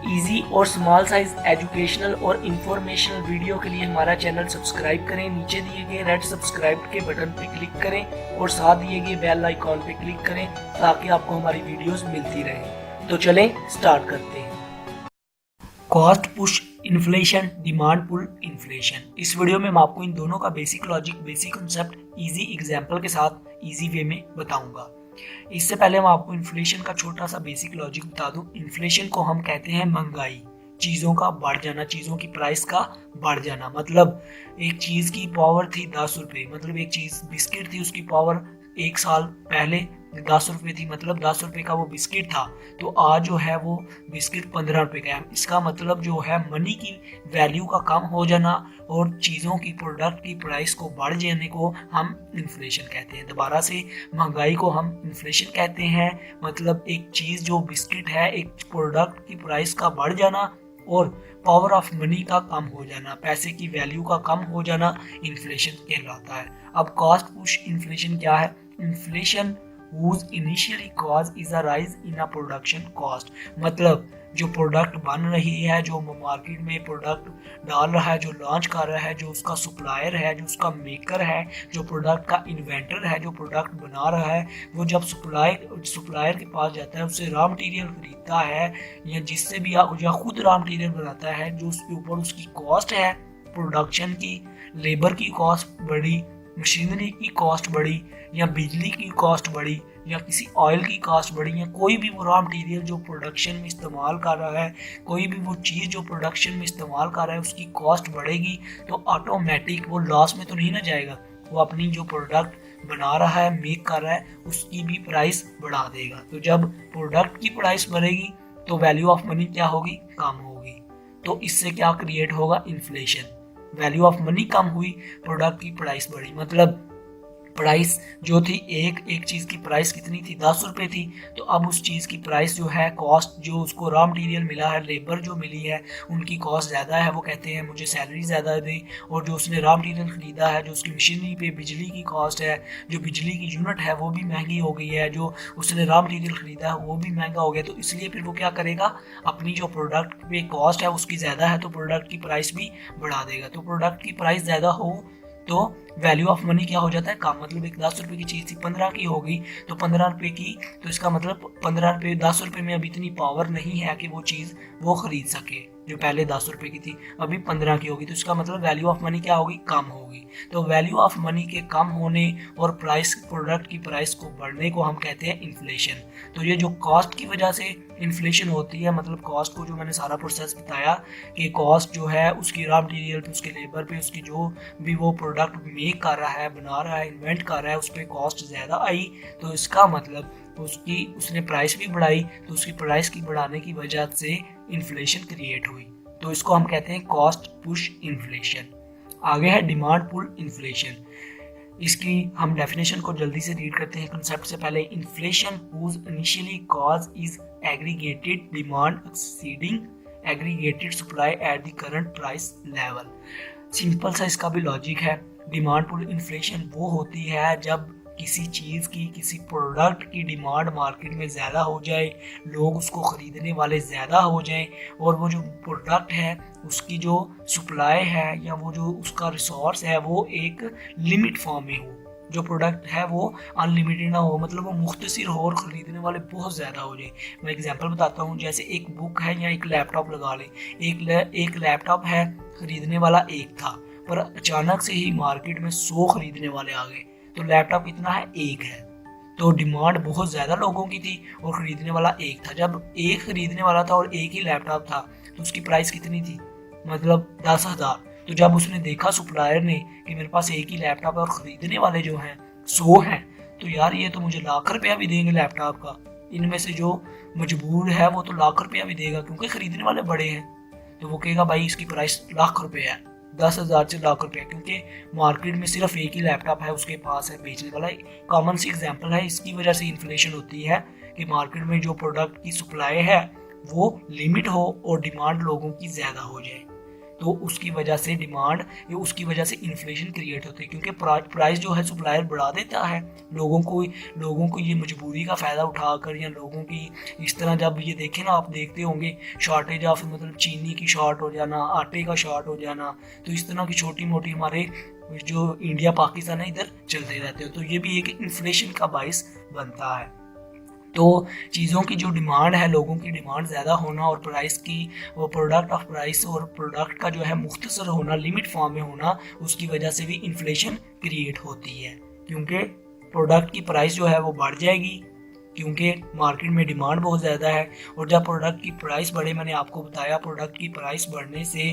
Easy और small size educational और informational video के लिए हमारा चैनल सब्सक्राइब करें। नीचे दिए गए रेड सब्सक्राइब के बटन पे क्लिक करें और साथ दिए गए बेल आइकॉन पे क्लिक करें ताकि आपको हमारी वीडियोस मिलती रहे। तो चलें स्टार्ट करते हैं। Cost push inflation, demand pull inflation. इस वीडियो में मैं आपको इन दोनों का basic logic, basic concept easy example के साथ इजी वे में बताऊंगा। इससे पहले मैं आपको इन्फ्लेशन का छोटा सा बेसिक लॉजिक बता दूं। इन्फ्लेशन को हम कहते हैं महंगाई, चीज़ों का बढ़ जाना, चीज़ों की प्राइस का बढ़ जाना। मतलब एक चीज़ की पावर थी 10 रुपये, मतलब एक चीज़ बिस्किट थी, उसकी पावर एक साल पहले 10 रुपये थी, मतलब 10 रुपये का वो बिस्किट था, तो आज जो है वो बिस्किट 15 रुपये का है। इसका मतलब जो है मनी की वैल्यू का कम हो जाना और चीज़ों की, प्रोडक्ट की प्राइस को बढ़ जाने को हम इन्फ्लेशन कहते हैं। दोबारा से, महंगाई को हम इन्फ्लेशन कहते हैं। मतलब एक चीज़ जो बिस्किट है, एक प्रोडक्ट की प्राइस का बढ़ जाना और पावर ऑफ मनी का कम हो जाना, पैसे की वैल्यू का कम हो जाना इन्फ्लेशन कहलाता है। अब कॉस्ट पुश इन्फ्लेशन क्या है? Inflation whose initially cause is a rise in a production cost। मतलब जो प्रोडक्ट बन रही है, जो मार्केट में प्रोडक्ट डाल रहा है, जो लॉन्च कर रहा है, जो उसका सप्लायर है, जो उसका मेकर है, जो प्रोडक्ट का इन्वेंटर है, जो प्रोडक्ट बना रहा है, वो जब सप्लायर के पास जाता है, उससे रॉ मटेरियल खरीदता है या जिससे भी या खुद रॉ मटेरियल बनाता है, जो उसके ऊपर उसकी कॉस्ट है, प्रोडक्शन की, लेबर की कॉस्ट बढ़ी, मशीनरी की कॉस्ट बढ़ी या बिजली की कॉस्ट बढ़ी या किसी ऑयल की कॉस्ट बढ़ी या कोई भी वो रॉ मटेरियल जो प्रोडक्शन में इस्तेमाल कर रहा है, कोई भी वो चीज़ जो प्रोडक्शन में इस्तेमाल कर रहा है, उसकी कॉस्ट बढ़ेगी तो ऑटोमेटिक वो लॉस में तो नहीं ना जाएगा, वो अपनी जो प्रोडक्ट बना रहा है, मेक कर रहा है, उसकी भी प्राइस बढ़ा देगा। तो जब प्रोडक्ट की प्राइस बढ़ेगी तो वैल्यू ऑफ मनी क्या होगी? कम होगी। तो इससे क्या क्रिएट होगा? इन्फ्लेशन। वैल्यू ऑफ मनी कम हुई, प्रोडक्ट की प्राइस बढ़ी। मतलब प्राइस जो थी, एक चीज़ की प्राइस कितनी थी? 10 रुपये थी, तो अब उस चीज़ की प्राइस जो है, कॉस्ट जो उसको रॉ मटेरियल मिला है, लेबर जो मिली है, उनकी कॉस्ट ज़्यादा है, वो कहते हैं मुझे सैलरी ज़्यादा दे। और जो उसने रॉ मटेरियल ख़रीदा है, जो उसकी मशीनरी पे बिजली की कॉस्ट है, जो बिजली की यूनिट है वो भी महंगी हो गई है, जो उसने रॉ मटेरियल ख़रीदा है वो भी महंगा हो गया। तो इसलिए फिर वो क्या करेगा? अपनी जो प्रोडक्ट पे कॉस्ट है उसकी ज़्यादा है तो प्रोडक्ट की प्राइस भी बढ़ा देगा। तो प्रोडक्ट की प्राइस ज़्यादा हो तो वैल्यू ऑफ मनी क्या हो जाता है? कम। मतलब एक 10 रुपये की चीज़ थी, 15 की हो गई, तो 15 रुपये की, तो इसका मतलब 15 रुपये, 10 रुपये में अभी इतनी पावर नहीं है कि वो चीज़ वो खरीद सके। जो पहले 10 रुपये की थी अभी 15 की होगी, तो इसका मतलब वैल्यू ऑफ मनी क्या होगी? कम होगी। तो वैल्यू ऑफ मनी के कम होने और प्राइस, प्रोडक्ट की प्राइस को बढ़ने को हम कहते हैं इन्फ्लेशन। तो ये जो कॉस्ट की वजह से इन्फ्लेशन होती है, मतलब कॉस्ट को, जो मैंने सारा प्रोसेस बताया कि कॉस्ट जो है उसकी रॉ मटेरियल पे, उसके लेबर पे, उसकी जो भी वो प्रोडक्ट मेक कर रहा है, बना रहा है, इन्वेंट कर रहा है, उस पर कॉस्ट ज़्यादा आई, तो इसका मतलब उसने प्राइस भी बढ़ाई, तो उसकी प्राइस की बढ़ाने की वजह से इन्फ्लेशन क्रिएट हुई। तो इसको हम कहते हैं कॉस्ट पुश इन्फ्लेशन। आगे है डिमांड पुल इन्फ्लेशन। इसकी हम डेफिनेशन को जल्दी से रीड करते हैं कंसेप्ट से पहले। Inflation whose initially cause is aggregated demand exceeding aggregated supply at the current price level. Simple सा इसका भी लॉजिक है। डिमांड पुल इन्फ्लेशन वो होती है जब किसी चीज़ की, किसी प्रोडक्ट की डिमांड मार्केट में ज़्यादा हो जाए, लोग उसको ख़रीदने वाले ज़्यादा हो जाएं और वो जो प्रोडक्ट है उसकी जो सप्लाई है या वो जो उसका रिसोर्स है वो एक लिमिट फॉर्म में हो, जो प्रोडक्ट है वो अनलिमिटेड ना हो, मतलब वो मुख्तसर हो और ख़रीदने वाले बहुत ज़्यादा हो जाए। मैं एग्जांपल बताता हूँ, जैसे एक बुक है या एक लैपटॉप लगा लें। एक लैपटॉप है, ख़रीदने वाला एक था, पर अचानक से ही मार्केट में 100 ख़रीदने वाले आ गए, तो लैपटॉप कितना है? एक है। तो डिमांड बहुत ज़्यादा लोगों की थी और ख़रीदने वाला एक था। जब एक ख़रीदने वाला था और एक ही लैपटॉप था तो उसकी प्राइस कितनी थी? मतलब 10,000। तो जब उसने देखा सप्लायर ने कि मेरे पास एक ही लैपटॉप है और ख़रीदने वाले जो हैं 100 हैं, तो यार ये तो मुझे लाख रुपया भी देंगे लैपटॉप का, इनमें से जो मजबूर है वो तो लाख रुपया भी देगा क्योंकि ख़रीदने वाले बड़े हैं। तो वो कहेगा भाई इसकी प्राइस लाख रुपये है, 10,000 से लाख रुपये, क्योंकि मार्केट में सिर्फ एक ही लैपटॉप है उसके पास है बेचने वाला। कॉमन सी एग्जांपल है। इसकी वजह से इन्फ्लेशन होती है कि मार्केट में जो प्रोडक्ट की सप्लाई है वो लिमिट हो और डिमांड लोगों की ज़्यादा हो जाए। तो उसकी वजह से डिमांड या उसकी वजह से इन्फ्लेशन क्रिएट होती है, क्योंकि प्राइस जो है सप्लायर बढ़ा देता है। लोगों को ये मजबूरी का फ़ायदा उठाकर, या लोगों की इस तरह जब ये देखें ना, आप देखते होंगे शॉर्टेज ऑफ मतलब चीनी की शॉर्ट हो जाना, आटे का शॉर्ट हो जाना, तो इस तरह की छोटी मोटी हमारे जो इंडिया पाकिस्तान है इधर चलते रहते हो, तो ये भी एक इन्फ्लेशन का बाइस बनता है। तो चीज़ों की जो डिमांड है, लोगों की डिमांड ज़्यादा होना और प्राइस की वो प्रोडक्ट ऑफ प्राइस और प्रोडक्ट का जो है मुख्तसर होना, लिमिट फॉर्म में होना, उसकी वजह से भी इन्फ्लेशन क्रिएट होती है, क्योंकि प्रोडक्ट की प्राइस जो है वो बढ़ जाएगी क्योंकि मार्केट में डिमांड बहुत ज़्यादा है। और जब प्रोडक्ट की प्राइस बढ़े, मैंने आपको बताया प्रोडक्ट की प्राइस बढ़ने से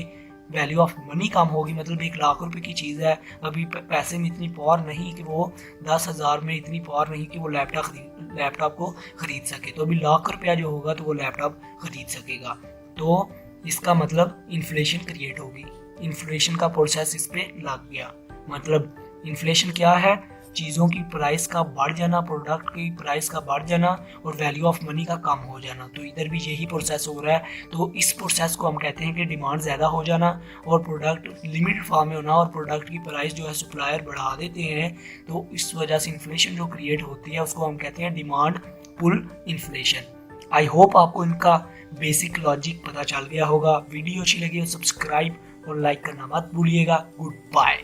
वैल्यू ऑफ मनी कम होगी। मतलब 1 लाख रुपए की चीज़ है, अभी पैसे में इतनी पावर नहीं कि वो 10,000 में इतनी पावर नहीं कि वो लैपटॉप को ख़रीद सके, तो अभी लाख रुपया जो होगा तो वो लैपटॉप ख़रीद सकेगा। तो इसका मतलब इन्फ्लेशन क्रिएट होगी, इन्फ्लेशन का प्रोसेस इस पर लग गया। मतलब इन्फ्लेशन क्या है? चीज़ों की प्राइस का बढ़ जाना, प्रोडक्ट की प्राइस का बढ़ जाना और वैल्यू ऑफ मनी का कम हो जाना। तो इधर भी यही प्रोसेस हो रहा है। तो इस प्रोसेस को हम कहते हैं कि डिमांड ज़्यादा हो जाना और प्रोडक्ट लिमिटेड फॉर्म में होना और प्रोडक्ट की प्राइस जो है सप्लायर बढ़ा देते हैं। तो इस वजह से इन्फ्लेशन जो क्रिएट होती है उसको हम कहते हैं demand pull inflation. I hope आपको इनका बेसिक लॉजिक पता चल गया होगा। वीडियो अच्छी लगी तो सब्सक्राइब और लाइक करना मत भूलिएगा। Good bye.